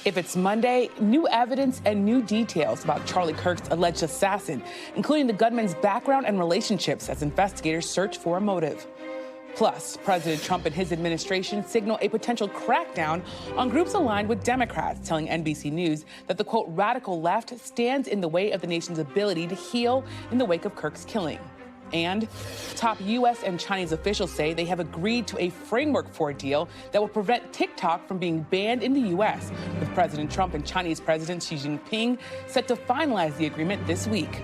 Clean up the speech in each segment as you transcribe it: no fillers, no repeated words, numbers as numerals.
If it's Monday, new evidence and new details about Charlie Kirk's alleged assassin, including the gunman's background and relationships as investigators search for a motive. Plus, President Trump and his administration signal a potential crackdown on groups aligned with Democrats, telling NBC News that the, quote, radical left stands in the way of the nation's ability to heal in the wake of Kirk's killing. And top U.S. and Chinese officials say they have agreed to a framework for a deal that will prevent TikTok from being banned in the U.S., with President Trump and Chinese President Xi Jinping set to finalize the agreement this week.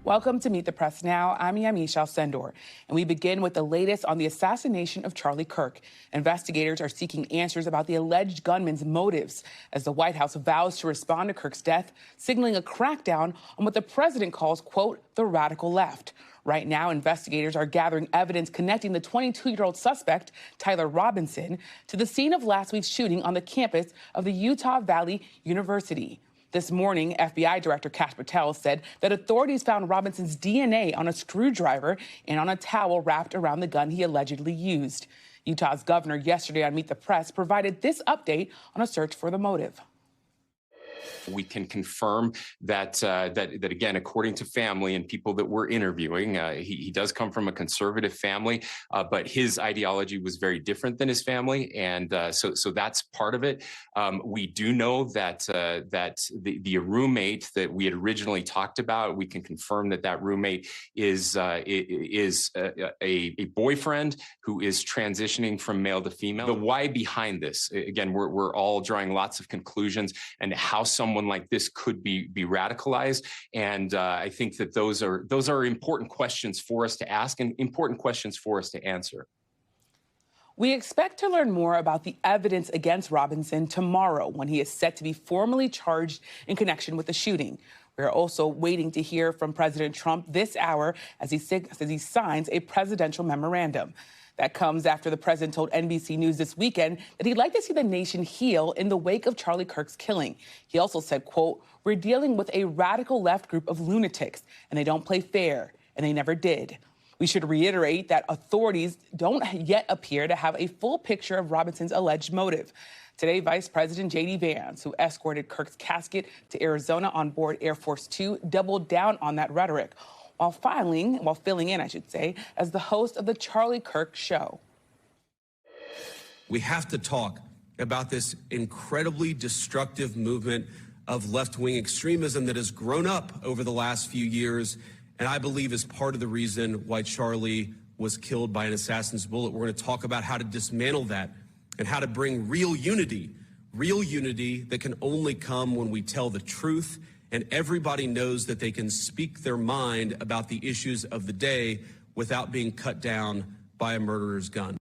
Welcome to Meet the Press Now. I'm Yamiche Alcindor, and we begin with the latest on the assassination of Charlie Kirk. Investigators are seeking answers about the alleged gunman's motives as the White House vows to respond to Kirk's death, signaling a crackdown on what the president calls, quote, the radical left. Right now, investigators are gathering evidence connecting the 22-year-old suspect, Tyler Robinson, to the scene of last week's shooting on the campus of the Utah Valley University. This morning, FBI Director Kash Patel said that authorities found Robinson's DNA on a screwdriver and on a towel wrapped around the gun he allegedly used. Utah's governor yesterday on Meet the Press provided this update on a search for the motive. We can confirm that again, according to family and people that we're interviewing, he does come from a conservative family, but his ideology was very different than his family, and so that's part of it. We do know that the roommate that we had originally talked about, we can confirm that roommate is a boyfriend who is transitioning from male to female. The why behind this, again, we're all drawing lots of conclusions and how someone like this could be radicalized, and I think that those are important questions for us to ask and important questions for us to answer. We expect to learn more about the evidence against Robinson tomorrow when he is set to be formally charged in connection with the shooting. We are also waiting to hear from President Trump this hour as he signs a presidential memorandum. That comes after the president told NBC News this weekend that he'd like to see the nation heal in the wake of Charlie Kirk's killing. He also said, quote, we're dealing with a radical left group of lunatics, and they don't play fair, and they never did. We should reiterate that authorities don't yet appear to have a full picture of Robinson's alleged motive. Today, Vice President J.D. Vance, who escorted Kirk's casket to Arizona on board Air Force Two, doubled down on that rhetoric, while filling in, as the host of the Charlie Kirk Show. We have to talk about this incredibly destructive movement of left-wing extremism that has grown up over the last few years, and I believe is part of the reason why Charlie was killed by an assassin's bullet. We're going to talk about how to dismantle that and how to bring real unity that can only come when we tell the truth and everybody knows that they can speak their mind about the issues of the day without being cut down by a murderer's gun.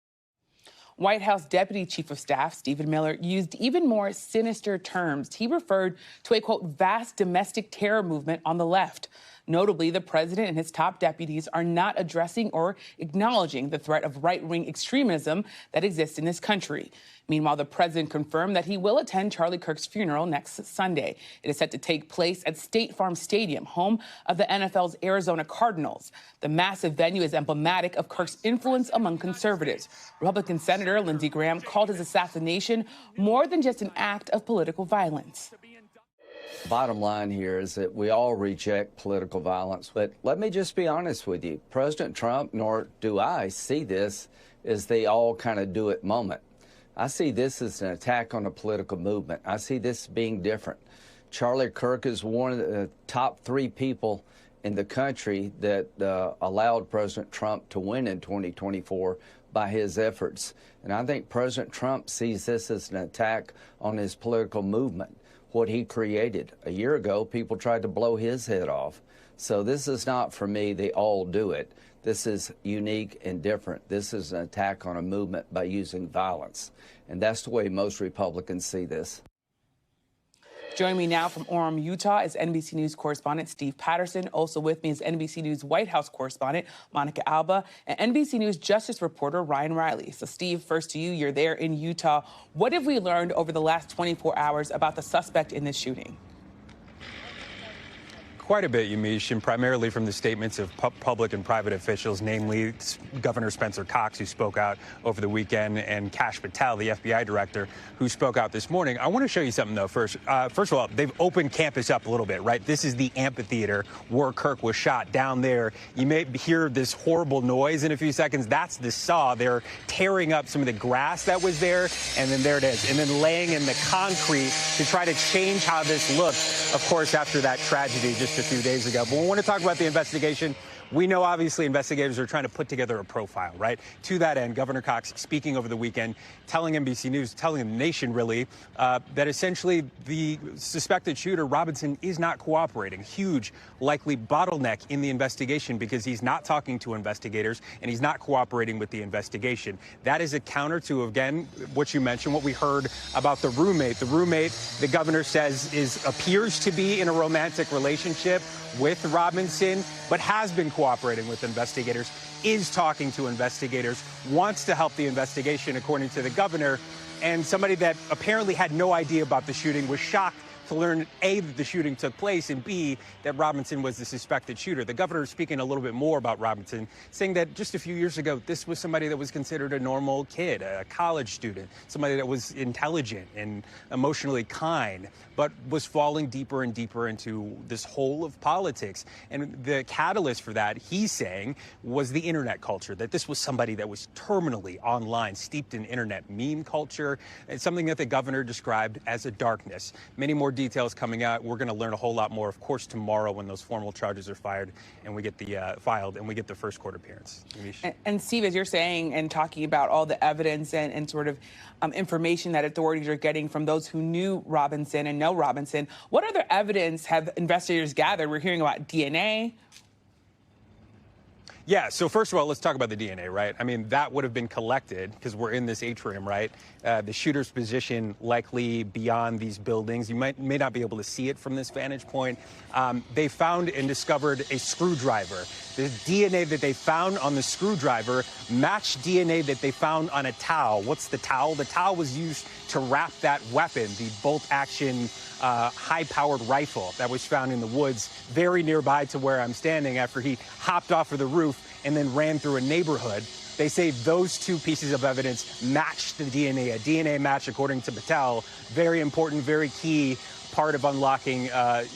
White House Deputy Chief of Staff Stephen Miller used even more sinister terms. He referred to a, quote, vast domestic terror movement on the left. Notably, the president and his top deputies are not addressing or acknowledging the threat of right-wing extremism that exists in this country. Meanwhile, the president confirmed that he will attend Charlie Kirk's funeral next Sunday. It is set to take place at State Farm Stadium, home of the NFL's Arizona Cardinals. The massive venue is emblematic of Kirk's influence among conservatives. Republican Senator Lindsey Graham called his assassination more than just an act of political violence. Bottom line here is that we all reject political violence, but let me just be honest with you. President Trump, nor do I, see this as the all kind of do it moment. I see this as an attack on a political movement. I see this being different. Charlie Kirk is one of the top 3 people in the country that allowed President Trump to win in 2024 by his efforts. And I think President Trump sees this as an attack on his political movement, what he created. A year ago, people tried to blow his head off. So this is not, for me, they all do it. This is unique and different. This is an attack on a movement by using violence. And that's the way most Republicans see this. Joining me now from Orem, Utah, is NBC News correspondent Steve Patterson. Also with me is NBC News White House correspondent Monica Alba and NBC News Justice reporter Ryan Riley. So, Steve, first to you. You're there in Utah. What have we learned over the last 24 hours about the suspect in this shooting? quite a bit, Yamiche, and primarily from the statements of public and private officials, namely Governor Spencer Cox, who spoke out over the weekend, and Kash Patel, the FBI director, who spoke out this morning. I want to show you something, though, first. First of all, they've opened campus up a little bit, right? This is the amphitheater where Kirk was shot down there. You may hear this horrible noise in a few seconds. That's the saw. They're tearing up some of the grass that was there, and then there it is. And then laying in the concrete to try to change how this looks, of course, after that tragedy just a few days ago. But we want to talk about the investigation. We know, obviously, investigators are trying to put together a profile, right? To that end, Governor Cox speaking over the weekend, telling NBC News, telling the nation, really, that essentially the suspected shooter, Robinson, is not cooperating. Huge, likely bottleneck in the investigation because he's not talking to investigators and he's not cooperating with the investigation. That is a counter to, again, what you mentioned, what we heard about the roommate. The roommate, the governor says, appears to be in a romantic relationship with Robinson, but has been cooperating with investigators, is talking to investigators, wants to help the investigation, according to the governor. And somebody that apparently had no idea about the shooting was shocked to learn, A, that the shooting took place, and B, that Robinson was the suspected shooter. The governor is speaking a little bit more about Robinson, saying that just a few years ago, this was somebody that was considered a normal kid, a college student, somebody that was intelligent and emotionally kind, but was falling deeper and deeper into this hole of politics. And the catalyst for that, he's saying, was the internet culture, that this was somebody that was terminally online, steeped in internet meme culture, and something that the governor described as a darkness. Many more details coming out. We're going to learn a whole lot more, of course, tomorrow when those formal charges are filed and we get the first court appearance. And Steve, as you're saying and talking about all the evidence and sort of information that authorities are getting from those who knew Robinson and know Robinson, what other evidence have investigators gathered? We're hearing about DNA. Yeah, so first of all, let's talk about the DNA, right? I mean, that would have been collected because we're in this atrium, right? The shooter's position likely beyond these buildings. You may not be able to see it from this vantage point. They found and discovered a screwdriver. The DNA that they found on the screwdriver matched DNA that they found on a towel. What's the towel? The towel was used to wrap that weapon, the bolt-action high-powered rifle that was found in the woods very nearby to where I'm standing after he hopped off of the roof and then ran through a neighborhood. They say those two pieces of evidence matched the DNA, a DNA match, according to Patel. Very important, very key part of unlocking,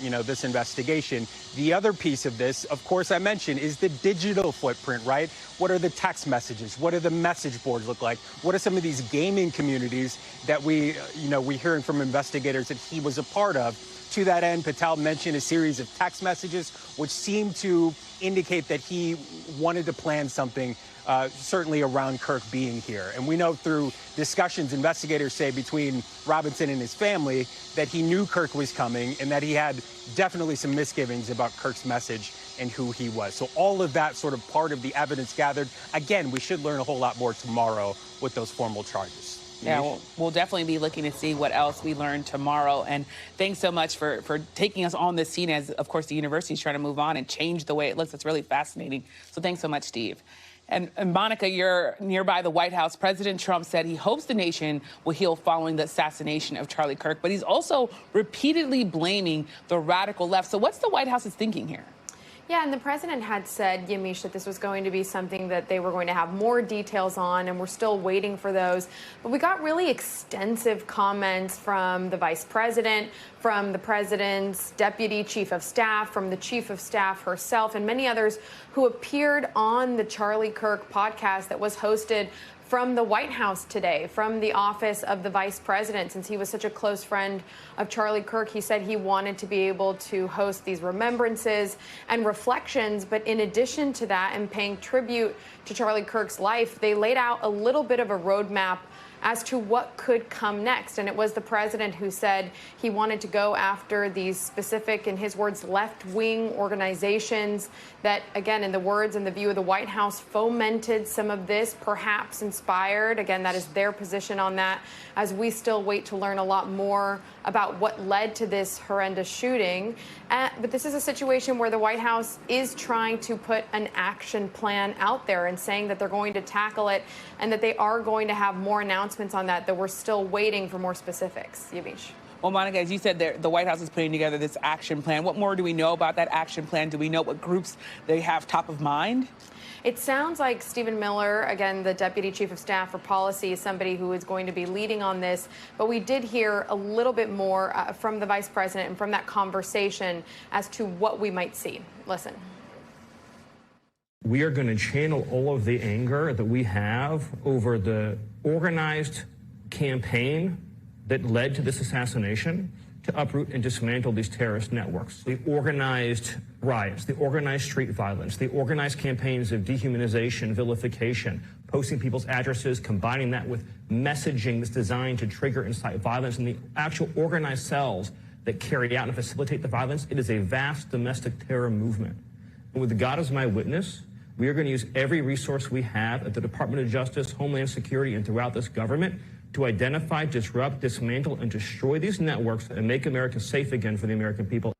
this investigation. The other piece of this, of course, I mentioned, is the digital footprint, right? What are the text messages? What do the message boards look like? What are some of these gaming communities that we're hearing from investigators that he was a part of? To that end, Patel mentioned a series of text messages which seemed to indicate that he wanted to plan something, certainly around Kirk being here. And we know through discussions investigators say between Robinson and his family that he knew Kirk was coming and that he had definitely some misgivings about Kirk's message and who he was. So all of that sort of part of the evidence gathered. Again, we should learn a whole lot more tomorrow with those formal charges. Yeah, we'll definitely be looking to see what else we learn tomorrow. And thanks so much for taking us on this scene as, of course, the university is trying to move on and change the way it looks. It's really fascinating. So thanks so much, Steve. And Monica, you're nearby the White House. President Trump said he hopes the nation will heal following the assassination of Charlie Kirk, but he's also repeatedly blaming the radical left. So what's the White House's thinking here? Yeah, and the president had said, Yamiche, that this was going to be something that they were going to have more details on, and we're still waiting for those. But we got really extensive comments from the vice president, from the president's deputy chief of staff, from the chief of staff herself, and many others who appeared on the Charlie Kirk podcast that was hosted from the White House today, from the office of the vice president. Since he was such a close friend of Charlie Kirk, he said he wanted to be able to host these remembrances and reflections. But in addition to that, and paying tribute to Charlie Kirk's life, they laid out a little bit of a roadmap as to what could come next. And it was the president who said he wanted to go after these specific, in his words, left-wing organizations that, again, in the words and the view of the White House, fomented some of this, perhaps inspired. Again, that is their position on that, as we still wait to learn a lot more about what led to this horrendous shooting. But this is a situation where the White House is trying to put an action plan out there and saying that they're going to tackle it and that they are going to have more announcements on that, though we're still waiting for more specifics. Yamiche. Well, Monica, as you said, the White House is putting together this action plan. What more do we know about that action plan? Do we know what groups they have top of mind? It sounds like Stephen Miller, again, the Deputy Chief of Staff for Policy, is somebody who is going to be leading on this. But we did hear a little bit more from the Vice President and from that conversation as to what we might see. Listen. We are going to channel all of the anger that we have over the organized campaign that led to this assassination to uproot and dismantle these terrorist networks. The organized riots, the organized street violence, the organized campaigns of dehumanization, vilification, posting people's addresses, combining that with messaging that's designed to trigger and incite violence, and the actual organized cells that carry out and facilitate the violence. It is a vast domestic terror movement. And with God as my witness, we are going to use every resource we have at the Department of Justice, Homeland Security, and throughout this government to identify, disrupt, dismantle, and destroy these networks and make America safe again for the American people.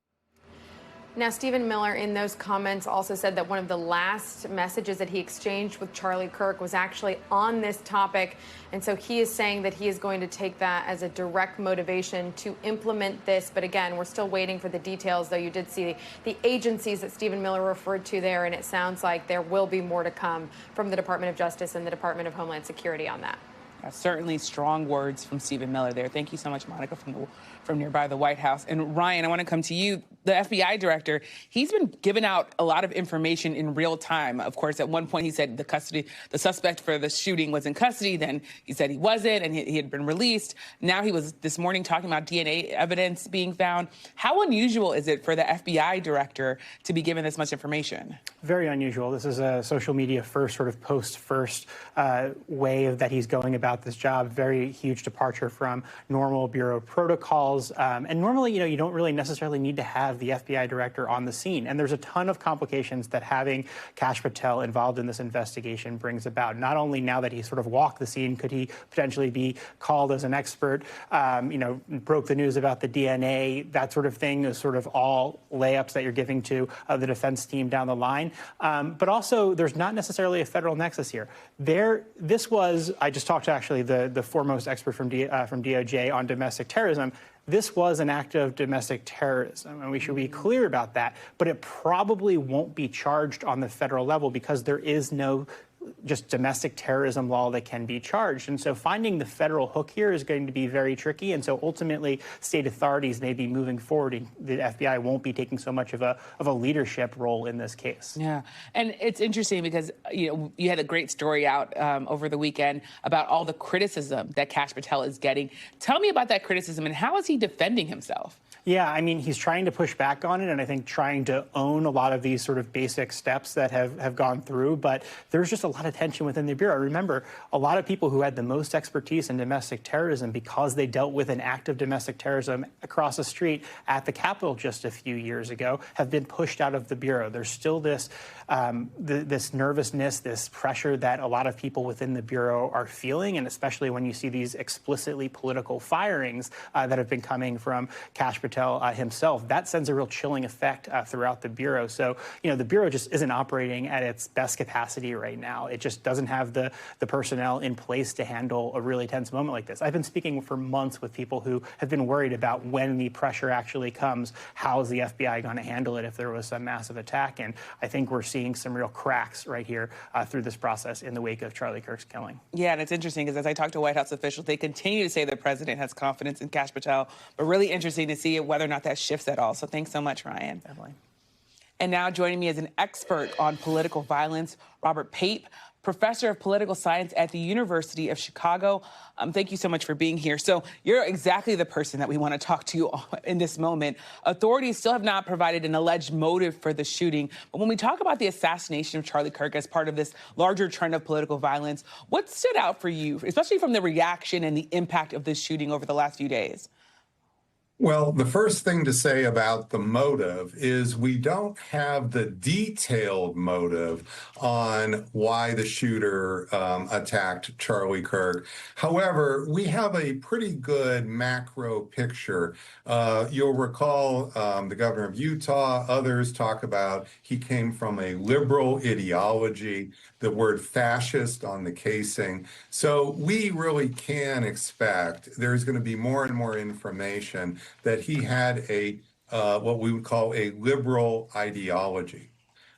Now, Stephen Miller, in those comments, also said that one of the last messages that he exchanged with Charlie Kirk was actually on this topic. And so he is saying that he is going to take that as a direct motivation to implement this. But again, we're still waiting for the details, though you did see the agencies that Stephen Miller referred to there. And it sounds like there will be more to come from the Department of Justice and the Department of Homeland Security on that. Certainly strong words from Stephen Miller there. Thank you so much, Monica, from nearby the White House. And Ryan, I want to come to you. The FBI director, he's been giving out a lot of information in real time. Of course, at one point he said the suspect for the shooting was in custody. Then he said he wasn't, and he had been released. Now he was this morning talking about DNA evidence being found. How unusual is it for the FBI director to be given this much information? Very unusual. This is a social media first, sort of post first way that he's going about this job. Very huge departure from normal bureau protocols. And normally, you don't really necessarily need to have the FBI director on the scene. And there's a ton of complications that having Kash Patel involved in this investigation brings about. Not only now that he sort of walked the scene, could he potentially be called as an expert, broke the news about the DNA, that sort of thing is sort of all layups that you're giving to the defense team down the line. But also, there's not necessarily a federal nexus here. I just talked to actually the foremost expert from DOJ on domestic terrorism. This was an act of domestic terrorism, and we should be clear about that. But it probably won't be charged on the federal level because there is no just domestic terrorism law that can be charged. And so finding the federal hook here is going to be very tricky. And so ultimately, state authorities may be moving forward. And the FBI won't be taking so much of a leadership role in this case. Yeah. And it's interesting because, you had a great story out over the weekend about all the criticism that Kash Patel is getting. Tell me about that criticism and how is he defending himself? Yeah, I mean, he's trying to push back on it, and I think trying to own a lot of these sort of basic steps that have gone through. But there's just a lot of tension within the Bureau. Remember, a lot of people who had the most expertise in domestic terrorism because they dealt with an act of domestic terrorism across the street at the Capitol just a few years ago have been pushed out of the Bureau. There's still this nervousness, this pressure that a lot of people within the Bureau are feeling, and especially when you see these explicitly political firings that have been coming from Kash Patel himself, that sends a real chilling effect throughout the Bureau. So, the Bureau just isn't operating at its best capacity right now. It just doesn't have the personnel in place to handle a really tense moment like this. I've been speaking for months with people who have been worried about when the pressure actually comes, how is the FBI going to handle it if there was some massive attack? And I think we're seeing some real cracks right here through this process in the wake of Charlie Kirk's killing. Yeah, and it's interesting because as I talk to White House officials, they continue to say the president has confidence in Kash Patel, but really interesting to see whether or not that shifts at all. So thanks so much, Ryan. Definitely. And now joining me as an expert on political violence, Robert Pape, professor of political science at the University of Chicago. Thank you so much for being here. So you're exactly the person that we want to talk to in this moment. Authorities still have not provided an alleged motive for the shooting. But when we talk about the assassination of Charlie Kirk as part of this larger trend of political violence, what stood out for you, especially from the reaction and the impact of this shooting over the last few days? Well, the first thing to say about the motive is we don't have the detailed motive on why the shooter attacked Charlie Kirk. However, we have a pretty good macro picture. You'll recall the governor of Utah, others talk about he came from a liberal ideology, the word fascist on the casing. So we really can expect there's going to be more and more information that he had a what we would call a liberal ideology.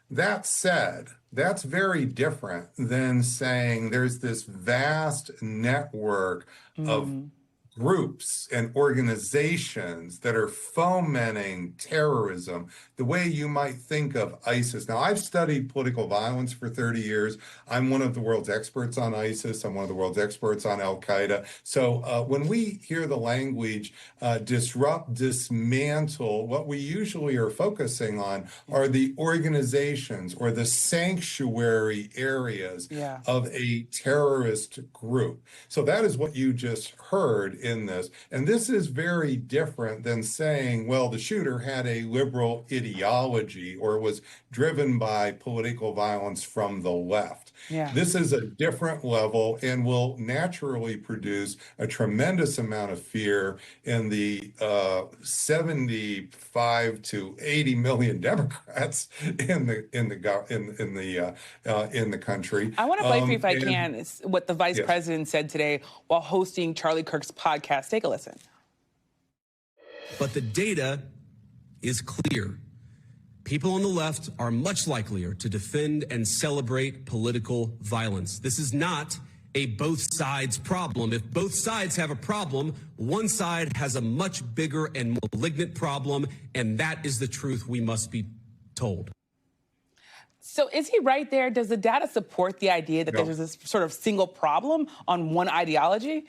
That said, that's very different than saying there's this vast network of groups and organizations that are fomenting terrorism the way you might think of ISIS. Now, I've studied political violence for 30 years. I'm one of the world's experts on ISIS. I'm one of the world's experts on Al-Qaeda. So when we hear the language disrupt, dismantle, what we usually are focusing on are the organizations or the sanctuary areas of a terrorist group. So that is what you just heard in this. And this is very different than saying, well, the shooter had a liberal ideology or was driven by political violence from the left. This is a different level and will naturally produce a tremendous amount of fear in the 75 to 80 million Democrats in the country. I want to play for you, if I can, it's what the vice president said today while hosting Charlie Kirk's podcast. Take a listen. But the data is clear. People on the left are much likelier to defend and celebrate political violence. This is not a both sides problem. If both sides have a problem, one side has a much bigger and more malignant problem, and that is the truth we must be told. So is he right there? Does the data support the idea that there's this sort of single problem on one ideology?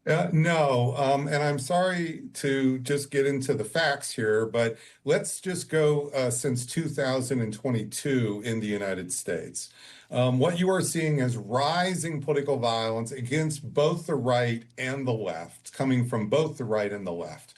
No, and I'm sorry to just get into the facts here, but let's just go since 2022 in the United States. What you are seeing is rising political violence against both the right and the left, coming from both the right and the left.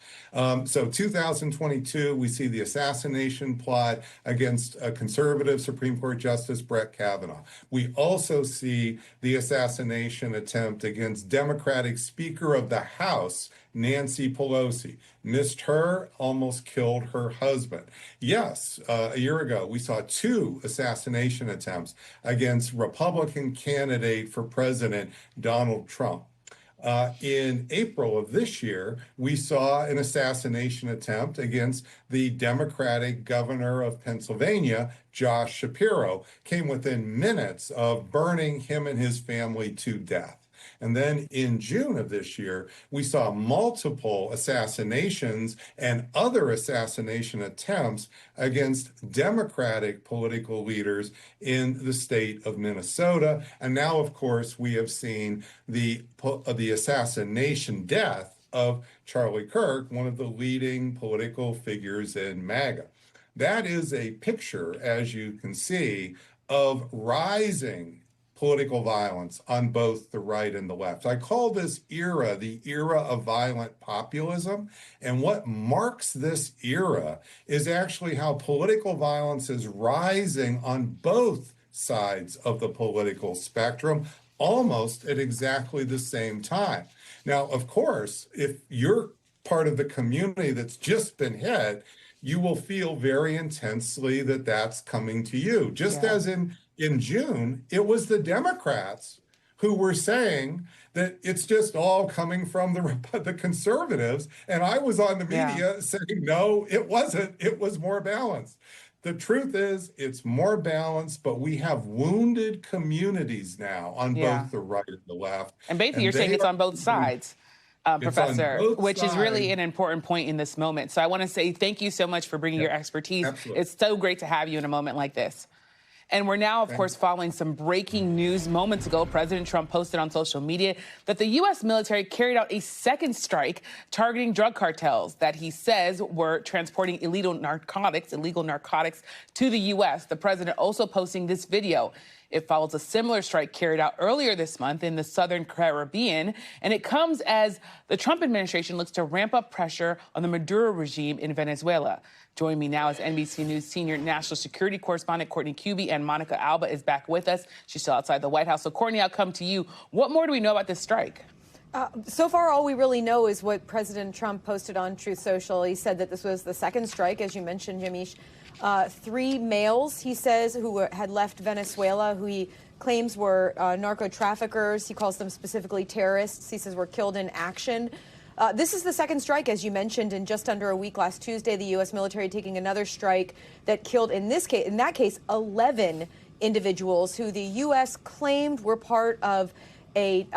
So 2022, we see the assassination plot against conservative Supreme Court Justice Brett Kavanaugh. We also see the assassination attempt against Democratic Speaker of the House, Nancy Pelosi. Missed her, almost killed her husband. Yes, a year ago, we saw 2 assassination attempts against Republican candidate for president Donald Trump. In April of this year, we saw an assassination attempt against the Democratic governor of Pennsylvania, Josh Shapiro, came within minutes of burning him and his family to death. And then in June of this year, we saw multiple assassinations and other assassination attempts against Democratic political leaders in the state of Minnesota. And now, of course, we have seen the assassination death of Charlie Kirk, one of the leading political figures in MAGA. That is a picture, as you can see, of rising political violence on both the right and the left. I call this era the era of violent populism. And what marks this era is actually how political violence is rising on both sides of the political spectrum, almost at exactly the same time. Now, of course, if you're part of the community that's just been hit, you will feel very intensely that that's coming to you, just as in June, it was the Democrats who were saying that it's just all coming from the conservatives. And I was on the media saying, no, it wasn't. It was more balanced. The truth is it's more balanced, but we have wounded communities now on both the right and the left. And basically you're saying it's on both sides. Professor, which is really an important point in this moment. So I want to say thank you so much for bringing your expertise. Absolutely. It's so great to have you in a moment like this. And we're now, of course, following some breaking news. Moments ago, President Trump posted on social media that the U.S. military carried out a second strike targeting drug cartels that he says were transporting illegal narcotics to the U.S. The president also posting this video. It follows a similar strike carried out earlier this month in the Southern Caribbean, and it comes as the Trump administration looks to ramp up pressure on the Maduro regime in Venezuela. Joining me now is NBC News senior national security correspondent Courtney Cubie, and Monica Alba is back with us. She's still outside the White House. So, Courtney, I'll come to you. What more do we know about this strike? So far, all we really know is what President Trump posted on Truth Social. He said that this was the second strike, as you mentioned, Yamiche. 3 males, he says, who had left Venezuela, who he claims were narco traffickers. He calls them specifically terrorists. He says were killed in action. This is the second strike, as you mentioned, in just under a week. Last Tuesday, the U.S. military taking another strike that killed, in that case, 11 individuals who the U.S. claimed were part of a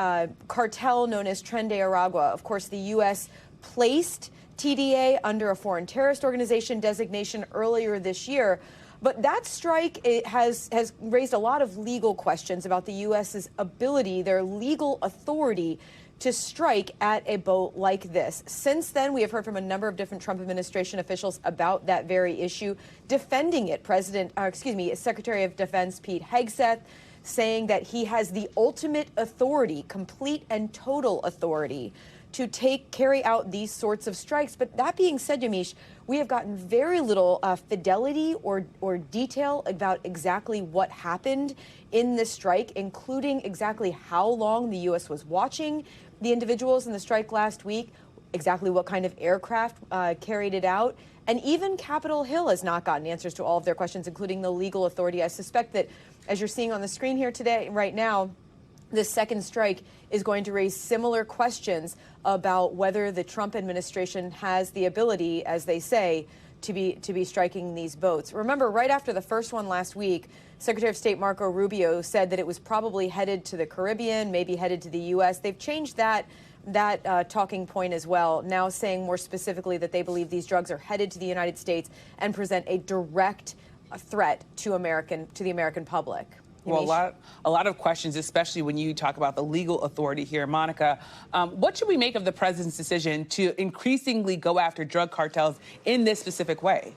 cartel known as Tren de Aragua. Of course, the U.S. placed TDA under a foreign terrorist organization designation earlier this year. But that strike has raised a lot of legal questions about the U.S.'s ability, their legal authority to strike at a boat like this. Since then, we have heard from a number of different Trump administration officials about that very issue, defending it. Secretary of Defense Pete Hegseth saying that he has the ultimate authority, complete and total authority, to carry out these sorts of strikes. But that being said, Yamiche, we have gotten very little fidelity or detail about exactly what happened in this strike, including exactly how long the U.S. was watching the individuals in the strike last week, exactly what kind of aircraft carried it out. And even Capitol Hill has not gotten answers to all of their questions, including the legal authority. I suspect that, as you're seeing on the screen here today, right now, this second strike is going to raise similar questions about whether the Trump administration has the ability, as they say, to be striking these boats. Remember, right after the first one last week, Secretary of State Marco Rubio said that it was probably headed to the Caribbean, maybe headed to the U.S. They've changed that talking point as well, now saying more specifically that they believe these drugs are headed to the United States and present a direct threat to the American public. Well, a lot of questions, especially when you talk about the legal authority here. Monica, what should we make of the president's decision to increasingly go after drug cartels in this specific way?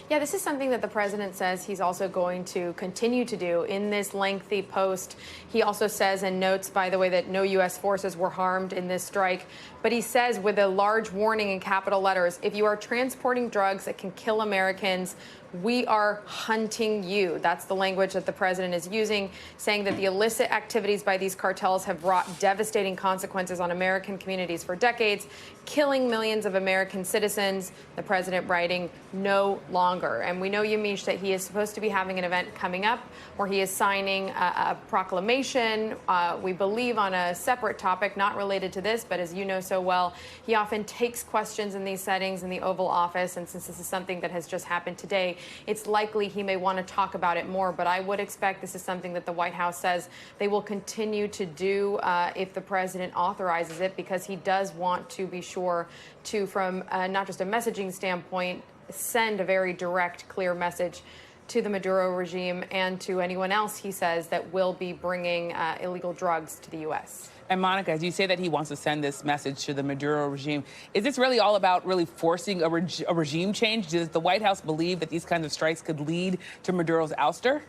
Yeah, this is something that the president says he's also going to continue to do. In this lengthy post, he also says and notes, by the way, that no U.S. forces were harmed in this strike. But he says, with a large warning in capital letters, if you are transporting drugs that can kill Americans, we are hunting you. That's the language that the president is using, saying that the illicit activities by these cartels have wrought devastating consequences on American communities for decades, killing millions of American citizens. The president writing, no longer. And we know, Yamiche, that he is supposed to be having an event coming up where he is signing a proclamation, we believe on a separate topic, not related to this, but as you know so well, he often takes questions in these settings in the Oval Office. And since this is something that has just happened today, it's likely he may want to talk about it more. But I would expect this is something that the White House says they will continue to do if the president authorizes it, because he does want to be sure to, from not just a messaging standpoint, send a very direct, clear message to the Maduro regime and to anyone else, he says, that will be bringing illegal drugs to the U.S. And Monica, as you say that he wants to send this message to the Maduro regime, is this really all about really forcing a regime change? Does the White House believe that these kinds of strikes could lead to Maduro's ouster?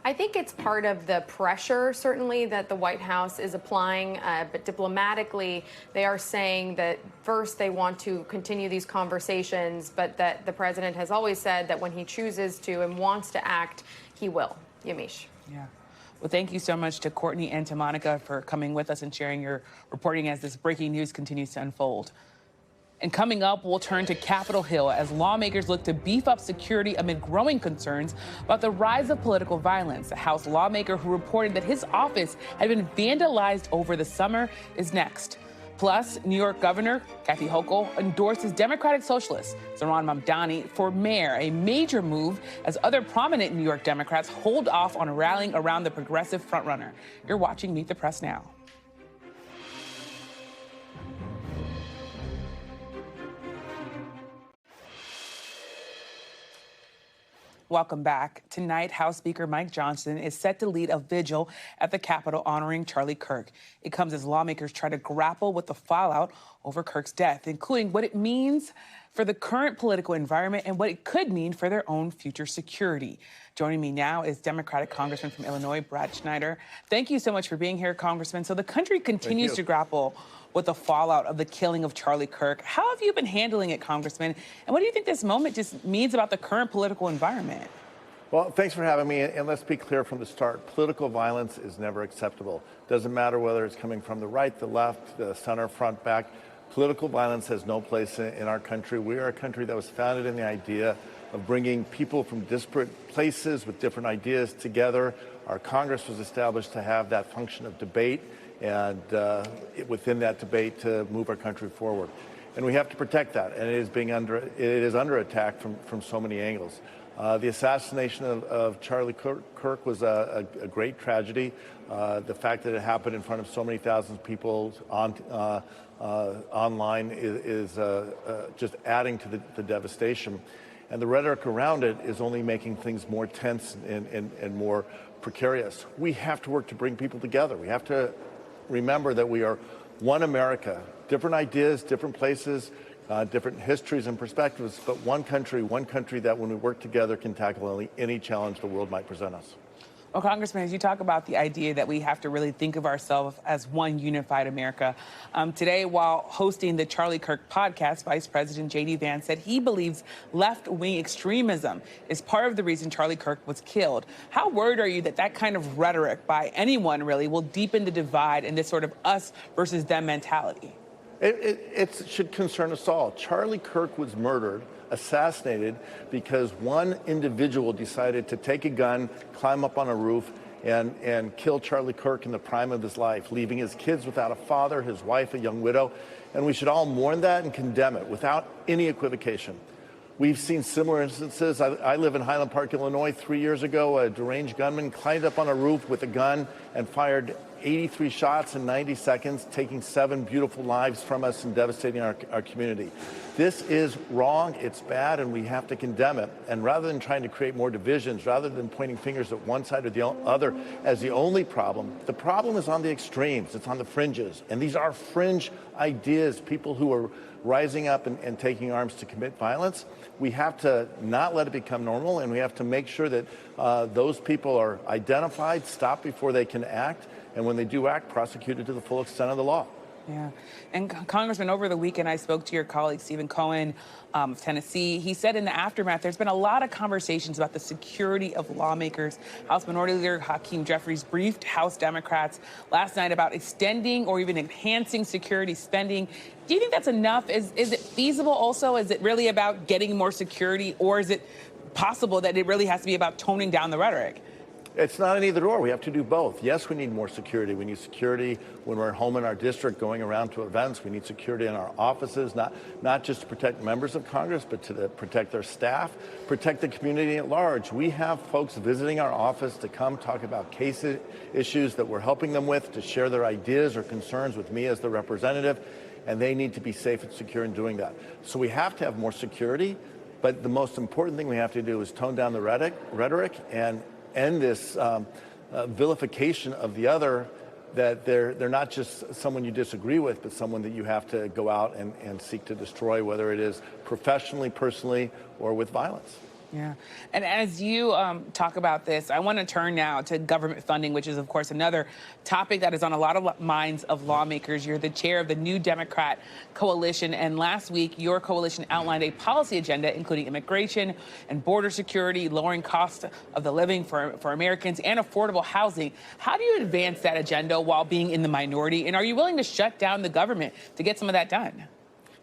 I think it's part of the pressure, certainly, that the White House is applying. But diplomatically, they are saying that first they want to continue these conversations, but that the president has always said that when he chooses to and wants to act, he will. Yamiche. Yeah. Well, thank you so much to Courtney and to Monica for coming with us and sharing your reporting as this breaking news continues to unfold. And coming up, we'll turn to Capitol Hill as lawmakers look to beef up security amid growing concerns about the rise of political violence. A House lawmaker who reported that his office had been vandalized over the summer is next. Plus, New York Governor Kathy Hochul endorses Democratic Socialist Zohran Mamdani for mayor, a major move as other prominent New York Democrats hold off on rallying around the progressive frontrunner. You're watching Meet the Press now. Welcome back. Tonight, House Speaker Mike Johnson is set to lead a vigil at the Capitol honoring Charlie Kirk. It comes as lawmakers try to grapple with the fallout over Kirk's death, including what it means for the current political environment and what it could mean for their own future security. Joining me now is Democratic Congressman from Illinois, Brad Schneider. Thank you so much for being here, Congressman. So the country continues to grapple with the fallout of the killing of Charlie Kirk. How have you been handling it, Congressman? And what do you think this moment just means about the current political environment? Well, thanks for having me. And let's be clear from the start. Political violence is never acceptable. Doesn't matter whether it's coming from the right, the left, the center, front, back. Political violence has no place in our country. We are a country that was founded in the idea of bringing people from disparate places with different ideas together. Our Congress was established to have that function of debate and within that debate to move our country forward. And we have to protect that. And it is under attack from so many angles. The assassination of Charlie Kirk was a great tragedy. The fact that it happened in front of so many thousands of people online is just adding to the devastation. And the rhetoric around it is only making things more tense and more precarious. We have to work to bring people together. We have to remember that we are one America, different ideas, different places, different histories and perspectives, but one country that when we work together can tackle any challenge the world might present us. Well, Congressman, as you talk about the idea that we have to really think of ourselves as one unified America, today while hosting the Charlie Kirk podcast, Vice President J.D. Vance said he believes left-wing extremism is part of the reason Charlie Kirk was killed. How worried are you that that kind of rhetoric by anyone really will deepen the divide and this sort of us versus them mentality? It should concern us all. Charlie Kirk was murdered, assassinated, because one individual decided to take a gun, climb up on a roof, and kill Charlie Kirk in the prime of his life, leaving his kids without a father, his wife a young widow. And we should all mourn that and condemn it without any equivocation. We've seen similar instances. I live in Highland Park, Illinois. 3 years ago, a deranged gunman climbed up on a roof with a gun and fired 83 shots in 90 seconds, taking 7 beautiful lives from us and devastating our community. This is wrong, it's bad, and we have to condemn it. And rather than trying to create more divisions, rather than pointing fingers at one side or the other as the only problem, the problem is on the extremes, it's on the fringes. And these are fringe ideas, people who are rising up and taking arms to commit violence. We have to not let it become normal, and we have to make sure that those people are identified, stopped before they can act, and when they do act, prosecuted to the full extent of the law. Yeah. And Congressman, over the weekend, I spoke to your colleague, Stephen Cohen of Tennessee. He said in the aftermath, there's been a lot of conversations about the security of lawmakers. House Minority Leader Hakeem Jeffries briefed House Democrats last night about extending or even enhancing security spending. Do you think that's enough? Is it feasible also? Is it really about getting more security, or is it possible that it really has to be about toning down the rhetoric? It's not an either or. We have to do both. Yes, we need more security. We need security when we're home in our district going around to events. We need security in our offices, not just to protect members of Congress, but to protect their staff, protect the community at large. We have folks visiting our office to come talk about case issues that we're helping them with, to share their ideas or concerns with me as the representative, and they need to be safe and secure in doing that. So we have to have more security, but the most important thing we have to do is tone down the rhetoric and end this vilification of the other, that they're not just someone you disagree with, but someone that you have to go out and seek to destroy, whether it is professionally, personally, or with violence. Yeah. And as you talk about this, I want to turn now to government funding, which is, of course, another topic that is on a lot of minds of lawmakers. You're the chair of the New Democrat Coalition. And last week, your coalition outlined a policy agenda, including immigration and border security, lowering costs of the living for Americans, and affordable housing. How do you advance that agenda while being in the minority? And are you willing to shut down the government to get some of that done?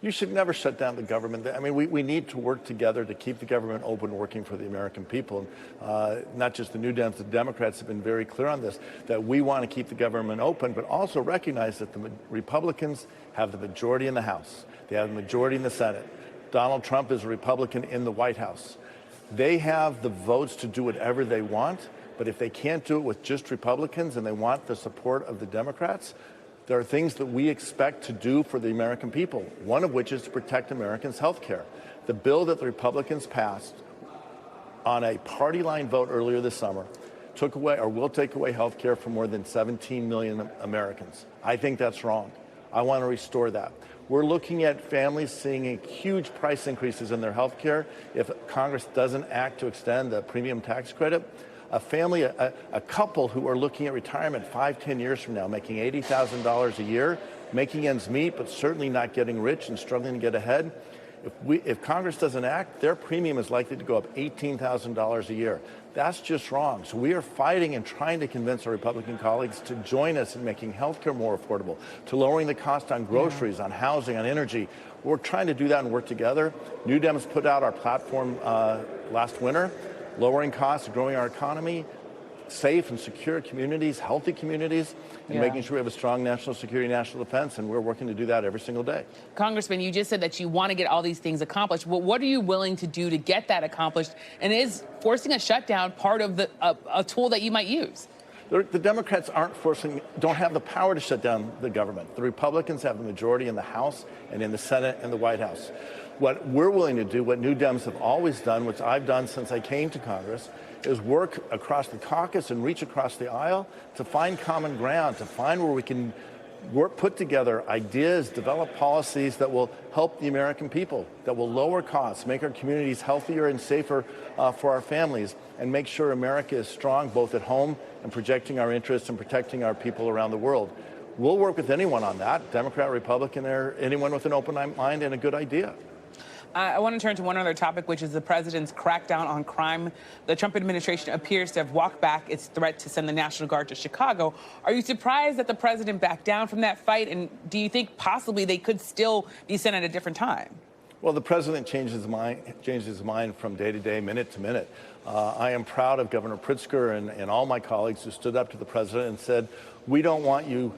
You should never shut down the government. I mean, we need to work together to keep the government open, working for the American people. Not just the New Dems, the Democrats have been very clear on this, that we want to keep the government open, but also recognize that the Republicans have the majority in the House. They have the majority in the Senate. Donald Trump is a Republican in the White House. They have the votes to do whatever they want, but if they can't do it with just Republicans and they want the support of the Democrats, there are things that we expect to do for the American people, one of which is to protect Americans' health care. The bill that the Republicans passed on a party line vote earlier this summer took away or will take away health care for more than 17 million Americans. I think that's wrong. I want to restore that. We're looking at families seeing huge price increases in their health care if Congress doesn't act to extend the premium tax credit. A family, a couple who are looking at retirement 5-10 years from now, making $80,000 a year, making ends meet, but certainly not getting rich and struggling to get ahead. If Congress doesn't act, their premium is likely to go up $18,000 a year. That's just wrong. So we are fighting and trying to convince our Republican colleagues to join us in making health care more affordable, to lowering the cost on groceries, on housing, on energy. We're trying to do that and work together. New Dems put out our platform last winter, lowering costs, growing our economy, safe and secure communities, healthy communities, and making sure we have a strong national security, national defense, and we're working to do that every single day. Congressman, you just said that you want to get all these things accomplished. Well, what are you willing to do to get that accomplished? And is forcing a shutdown part of a tool that you might use? The Democrats don't have the power to shut down the government. The Republicans have the majority in the House and in the Senate and the White House. What we're willing to do, what New Dems have always done, which I've done since I came to Congress, is work across the caucus and reach across the aisle to find common ground, to find where we can put together ideas, develop policies that will help the American people, that will lower costs, make our communities healthier and safer for our families, and make sure America is strong both at home and projecting our interests and protecting our people around the world. We'll work with anyone on that, Democrat, Republican, or anyone with an open mind and a good idea. I want to turn to one other topic, which is the president's crackdown on crime. The Trump administration appears to have walked back its threat to send the National Guard to Chicago. Are you surprised that the president backed down from that fight? And do you think possibly they could still be sent at a different time? Well, the president changes his mind from day to day, minute to minute. I am proud of Governor Pritzker and all my colleagues who stood up to the president and said, we don't want you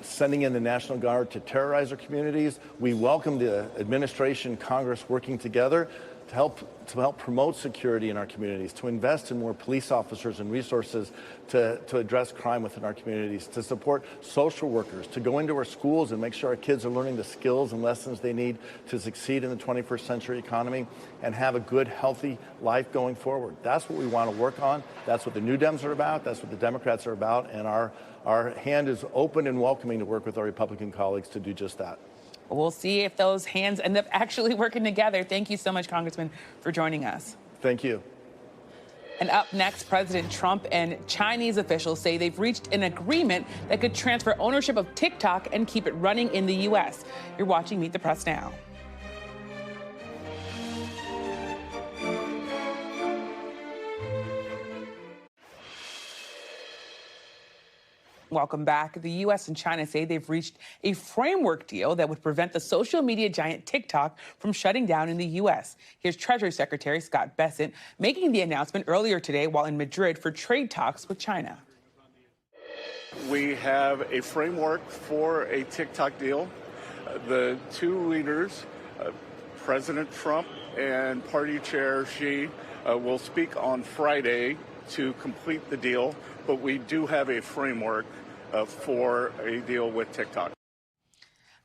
sending in the National Guard to terrorize our communities. We welcome the administration, Congress working together to help promote security in our communities, to invest in more police officers and resources to address crime within our communities, to support social workers, to go into our schools and make sure our kids are learning the skills and lessons they need to succeed in the 21st century economy and have a good, healthy life going forward. That's what we want to work on. That's what the New Dems are about. That's what the Democrats are about. And our hand is open and welcoming to work with our Republican colleagues to do just that. We'll see if those hands end up actually working together. Thank you so much, Congressman, for joining us. Thank you. And up next, President Trump and Chinese officials say they've reached an agreement that could transfer ownership of TikTok and keep it running in the U.S. You're watching Meet the Press now. Welcome back. The U.S. and China say they've reached a framework deal that would prevent the social media giant TikTok from shutting down in the U.S. Here's Treasury Secretary Scott Bessent making the announcement earlier today while in Madrid for trade talks with China. We have a framework for a TikTok deal. The two leaders, President Trump and Party Chair Xi, will speak on Friday to complete the deal, but we do have a framework for a deal with TikTok.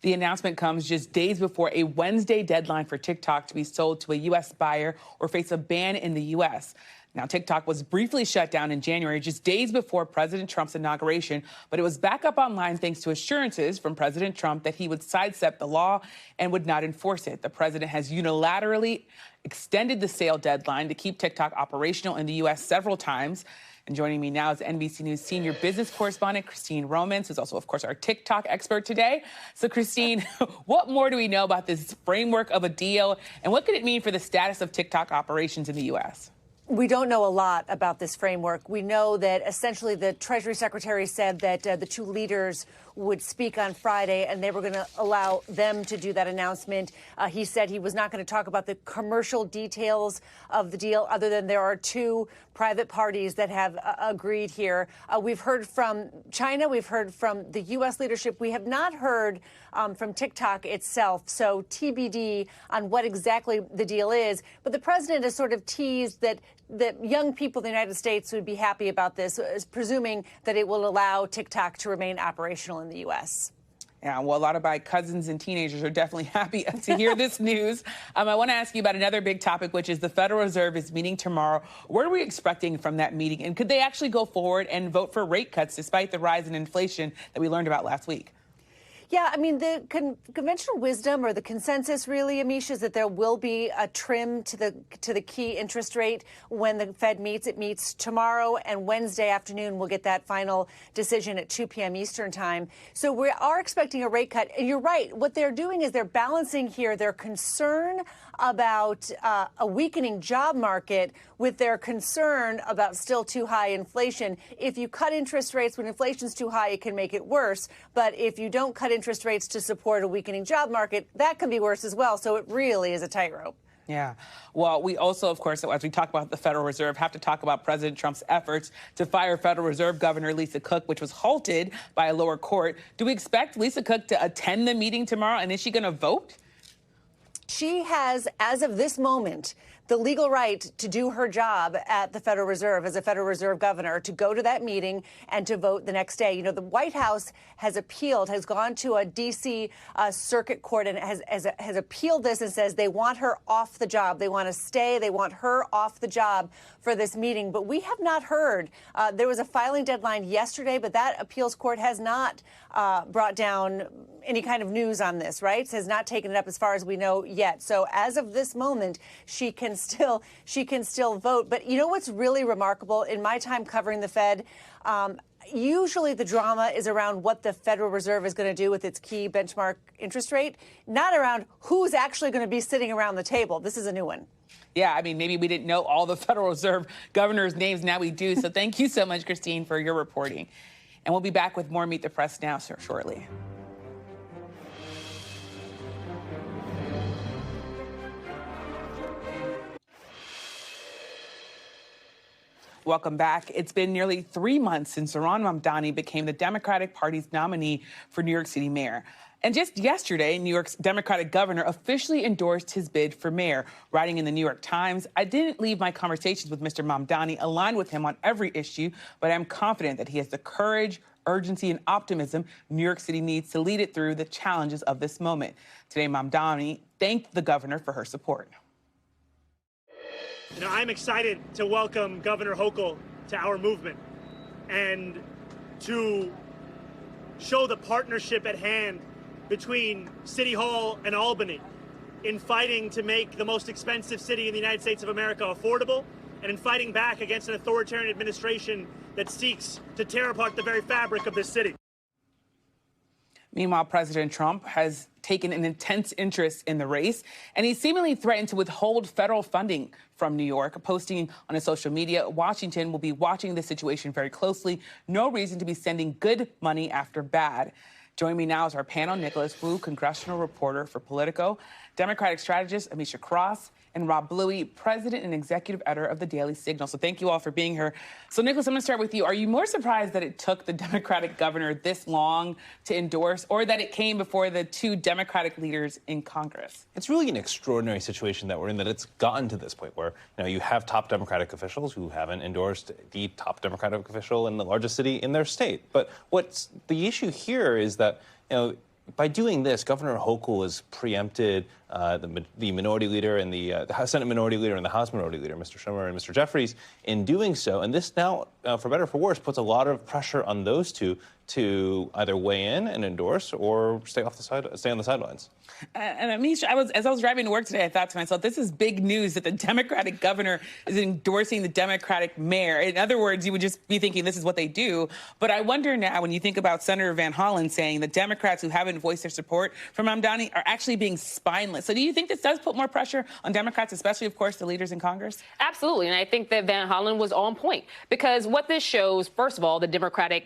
The announcement comes just days before a Wednesday deadline for TikTok to be sold to a U.S. buyer or face a ban in the U.S. Now, TikTok was briefly shut down in January, just days before President Trump's inauguration, but it was back up online thanks to assurances from President Trump that he would sidestep the law and would not enforce it. The president has unilaterally extended the sale deadline to keep TikTok operational in the U.S. several times. And joining me now is NBC News senior business correspondent Christine Romans, who's also, of course, our TikTok expert today. So, Christine, what more do we know about this framework of a deal, and what could it mean for the status of TikTok operations in the U.S.? We don't know a lot about this framework. We know that essentially the Treasury Secretary said that the two leaders would speak on Friday, and they were going to allow them to do that announcement. He said he was not going to talk about the commercial details of the deal, other than there are two private parties that have agreed here. We've heard from China. We've heard from the U.S. leadership. We have not heard from TikTok itself. So TBD on what exactly the deal is. But the president has sort of teased that young people in the United States would be happy about this, presuming that it will allow TikTok to remain operational in the U.S. Yeah, well, a lot of my cousins and teenagers are definitely happy to hear this news. I want to ask you about another big topic, which is the Federal Reserve is meeting tomorrow. What are we expecting from that meeting? And could they actually go forward and vote for rate cuts despite the rise in inflation that we learned about last week? Yeah, I mean, the conventional wisdom or the consensus really, Amish, is that there will be a trim to the key interest rate when the Fed meets. It meets tomorrow, and Wednesday afternoon we'll get that final decision at 2 p.m. Eastern time. So we are expecting a rate cut. And you're right. What they're doing is they're balancing here their concern about a weakening job market with their concern about still too high inflation. If you cut interest rates when inflation's too high, it can make it worse. But if you don't cut interest rates to support a weakening job market, that can be worse as well. So it really is a tightrope. Yeah. Well, we also, of course, as we talk about the Federal Reserve, have to talk about President Trump's efforts to fire Federal Reserve Governor Lisa Cook, which was halted by a lower court. Do we expect Lisa Cook to attend the meeting tomorrow, and is she going to vote? She has, as of this moment, the legal right to do her job at the Federal Reserve as a Federal Reserve governor, to go to that meeting and to vote the next day. You know, the White House has appealed, has gone to a D.C. circuit court and has appealed this and says they want her off the job. They want to stay. They want her off the job for this meeting. But we have not heard. There was a filing deadline yesterday, but that appeals court has not brought down any kind of news on this, right? Has not taken it up as far as we know yet. So as of this moment, she can still vote. But you know what's really remarkable? In my time covering the Fed, usually the drama is around what the Federal Reserve is going to do with its key benchmark interest rate, not around who's actually going to be sitting around the table. This is a new one. Yeah, I mean, maybe we didn't know all the Federal Reserve governors' names. Now we do. So thank you so much, Christine, for your reporting. And we'll be back with more Meet the Press Now shortly. Welcome back. It's been nearly 3 months since Zohran Mamdani became the Democratic Party's nominee for New York City mayor. And just yesterday, New York's Democratic governor officially endorsed his bid for mayor. Writing in the New York Times, "I didn't leave my conversations with Mr. Mamdani aligned with him on every issue, but I'm confident that he has the courage, urgency, and optimism New York City needs to lead it through the challenges of this moment." Today, Mamdani thanked the governor for her support. You know, I'm excited to welcome Governor Hochul to our movement and to show the partnership at hand between City Hall and Albany in fighting to make the most expensive city in the United States of America affordable, and in fighting back against an authoritarian administration that seeks to tear apart the very fabric of this city. Meanwhile, President Trump has taken an intense interest in the race, and he seemingly threatened to withhold federal funding from New York. Posting on his social media, "Washington will be watching the situation very closely. No reason to be sending good money after bad." Joining me now is our panel, Nicholas Wu, congressional reporter for Politico, Democratic strategist Amisha Cross, and Rob Bluey, president and executive editor of the Daily Signal. So thank you all for being here. So Nicholas, I'm going to start with you. Are you more surprised that it took the Democratic governor this long to endorse, or that it came before the two Democratic leaders in Congress? It's really an extraordinary situation that we're in, that it's gotten to this point where, you know, you have top Democratic officials who haven't endorsed the top Democratic official in the largest city in their state. But what's the issue here is that, you know, by doing this, Governor Hochul has preempted the minority leader and the Senate minority leader and the House minority leader, Mr. Schumer and Mr. Jeffries, in doing so. And this now, for better or for worse, puts a lot of pressure on those two to either weigh in and endorse or stay on the sidelines. And Amisha, as I was driving to work today, I thought to myself, this is big news that the Democratic governor is endorsing the Democratic mayor. In other words, you would just be thinking this is what they do. But I wonder now, when you think about Senator Van Hollen saying that Democrats who haven't voiced their support for Mamdani are actually being spineless. So do you think this does put more pressure on Democrats, especially, of course, the leaders in Congress? Absolutely. And I think that Van Hollen was on point, because what this shows, first of all, the Democratic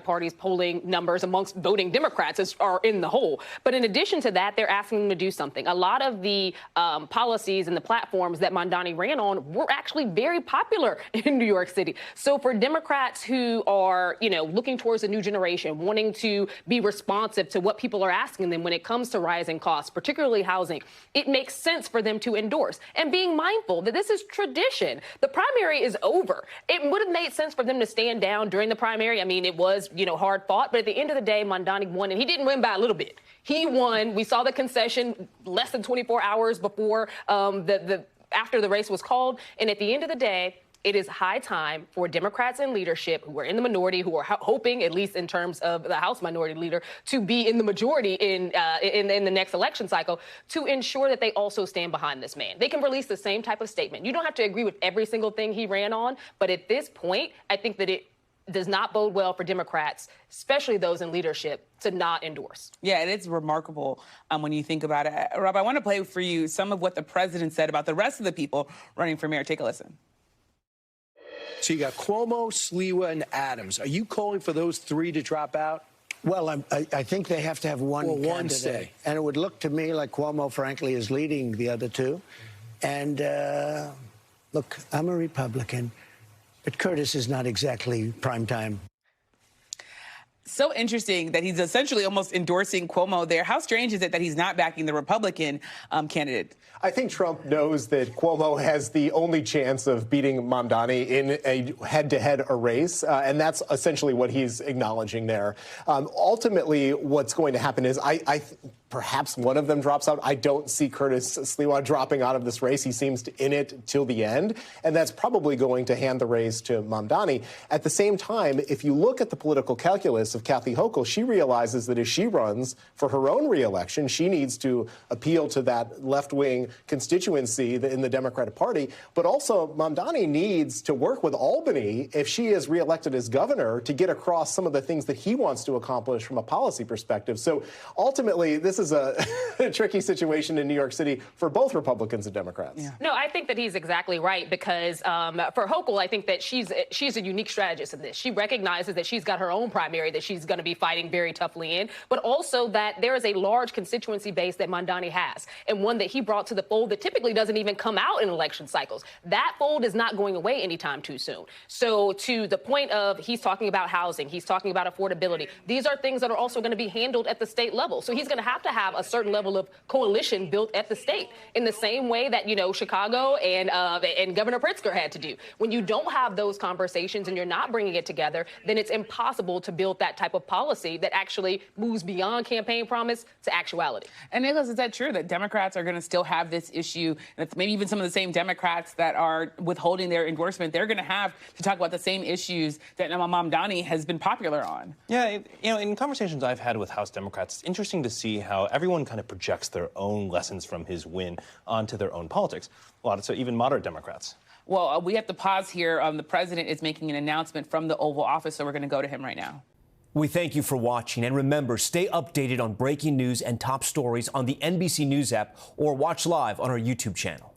Party's polling numbers amongst voting Democrats are in the hole. But in addition to that, they're asking them to do something. A lot of the policies and the platforms that Mamdani ran on were actually very popular in New York City. So for Democrats who are, looking towards a new generation, wanting to be responsive to what people are asking them when it comes to rising costs, particularly housing, it makes sense for them to endorse. And being mindful that this is tradition. The primary is over. It would have made sense for them to stand down during the primary. I mean, it was, hard fought. But at the end of the day, Mamdani won, and he didn't win by a little bit. He won. We saw the concession less than 24 hours before after the race was called. And at the end of the day, It is high time for Democrats in leadership who are in the minority, who are hoping, at least in terms of the House minority leader, to be in the majority in the next election cycle, to ensure that they also stand behind this man. They can release the same type of statement. You don't have to agree with every single thing he ran on, but at this point, I think that it does not bode well for Democrats, especially those in leadership, to not endorse. Yeah, and it's remarkable when you think about it. Rob, I want to play for you some of what the president said about the rest of the people running for mayor. Take a listen. So you got Cuomo, Sliwa, and Adams. Are you calling for those three to drop out? Well, I think they have to have one candidate. One say. And it would look to me like Cuomo, frankly, is leading the other two. And look, I'm a Republican, but Curtis is not exactly prime time. So interesting that he's essentially almost endorsing Cuomo there. How strange is it that he's not backing the Republican candidate? I think Trump knows that Cuomo has the only chance of beating Mamdani in a head-to-head race, and that's essentially what he's acknowledging there. Ultimately, what's going to happen is perhaps one of them drops out. I don't see Curtis Sliwa dropping out of this race. He seems in it till the end, and that's probably going to hand the race to Mamdani. At the same time, if you look at the political calculus of Kathy Hochul, she realizes that as she runs for her own reelection, she needs to appeal to that left-wing constituency in the Democratic Party, but also Mamdani needs to work with Albany if she is reelected as governor to get across some of the things that he wants to accomplish from a policy perspective. So ultimately, this is a tricky situation in New York City for both Republicans and Democrats. Yeah. No, I think that he's exactly right, because for Hochul, I think that she's a unique strategist in this. She recognizes that she's got her own primary that she's going to be fighting very toughly in, but also that there is a large constituency base that Mamdani has, and one that he brought to the fold that typically doesn't even come out in election cycles. That fold is not going away anytime too soon. So to the point of he's talking about housing, he's talking about affordability, these are things that are also going to be handled at the state level. So he's going to have a certain level of coalition built at the state in the same way that, Chicago and Governor Pritzker had to do. When you don't have those conversations and you're not bringing it together, then it's impossible to build that type of policy that actually moves beyond campaign promise to actuality. And Nicholas, is that true that Democrats are going to still have this issue? And it's maybe even some of the same Democrats that are withholding their endorsement, they're going to have to talk about the same issues that Mamdani has been popular on. Yeah, in conversations I've had with House Democrats, it's interesting to see how everyone kind of projects their own lessons from his win onto their own politics. So even moderate Democrats. Well, we have to pause here. The president is making an announcement from the Oval Office, so we're going to go to him right now. We thank you for watching, and remember, stay updated on breaking news and top stories on the NBC News app or watch live on our YouTube channel.